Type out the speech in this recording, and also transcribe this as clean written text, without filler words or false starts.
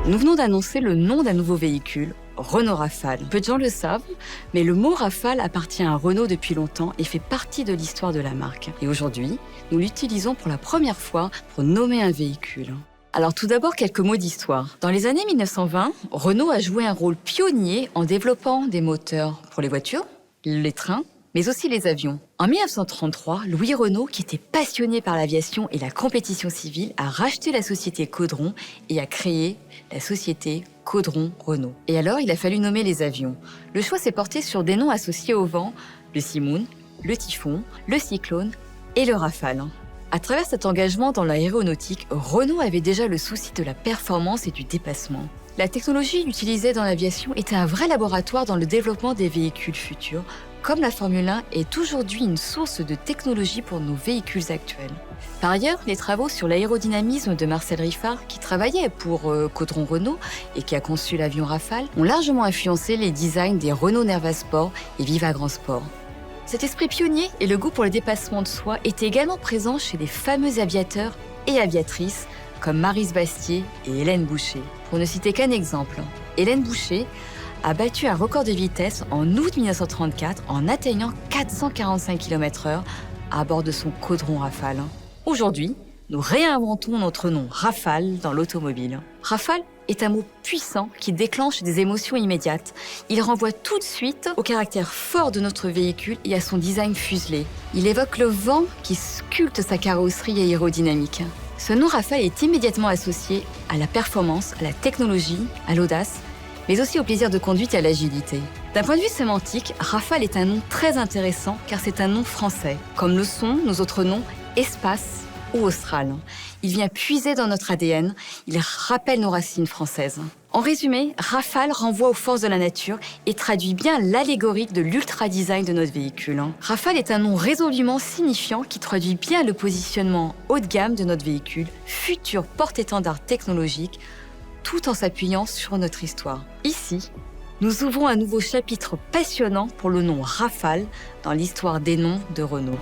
Nous venons d'annoncer le nom d'un nouveau véhicule, Renault Rafale. Peu de gens le savent, mais le mot Rafale appartient à Renault depuis longtemps et fait partie de l'histoire de la marque. Et aujourd'hui, nous l'utilisons pour la première fois pour nommer un véhicule. Alors tout d'abord, quelques mots d'histoire. Dans les années 1920, Renault a joué un rôle pionnier en développant des moteurs pour les voitures, les trains, mais aussi les avions. En 1933, Louis Renault, qui était passionné par l'aviation et la compétition civile, a racheté la société Caudron et a créé la société Caudron-Renault. Et alors, il a fallu nommer les avions. Le choix s'est porté sur des noms associés au vent, le Simoun, le Typhon, le Cyclone et le Rafale. À travers cet engagement dans l'aéronautique, Renault avait déjà le souci de la performance et du dépassement. La technologie utilisée dans l'aviation était un vrai laboratoire dans le développement des véhicules futurs, comme la Formule 1 est aujourd'hui une source de technologie pour nos véhicules actuels. Par ailleurs, les travaux sur l'aérodynamisme de Marcel Riffard, qui travaillait pour Caudron Renault et qui a conçu l'avion Rafale, ont largement influencé les designs des Renault Nerva Sport et Viva Grand Sport. Cet esprit pionnier et le goût pour le dépassement de soi étaient également présents chez les fameux aviateurs et aviatrices comme Maryse Bastier et Hélène Boucher. Pour ne citer qu'un exemple, Hélène Boucher a battu un record de vitesse en août 1934 en atteignant 445 km/h à bord de son Caudron Rafale. Aujourd'hui, nous réinventons notre nom Rafale dans l'automobile. Rafale est un mot puissant qui déclenche des émotions immédiates. Il renvoie tout de suite au caractère fort de notre véhicule et à son design fuselé. Il évoque le vent qui sculpte sa carrosserie aérodynamique. Ce nom Rafale est immédiatement associé à la performance, à la technologie, à l'audace, mais aussi au plaisir de conduite et à l'agilité. D'un point de vue sémantique, Rafale est un nom très intéressant car c'est un nom français, comme le sont nos autres noms Espace ou Austral. Il vient puiser dans notre ADN, il rappelle nos racines françaises. En résumé, Rafale renvoie aux forces de la nature et traduit bien l'allégorie de l'ultra-design de notre véhicule. Rafale est un nom résolument signifiant qui traduit bien le positionnement haut de gamme de notre véhicule, futur porte-étendard technologique, tout en s'appuyant sur notre histoire. Ici, nous ouvrons un nouveau chapitre passionnant pour le nom Rafale dans l'histoire des noms de Renault.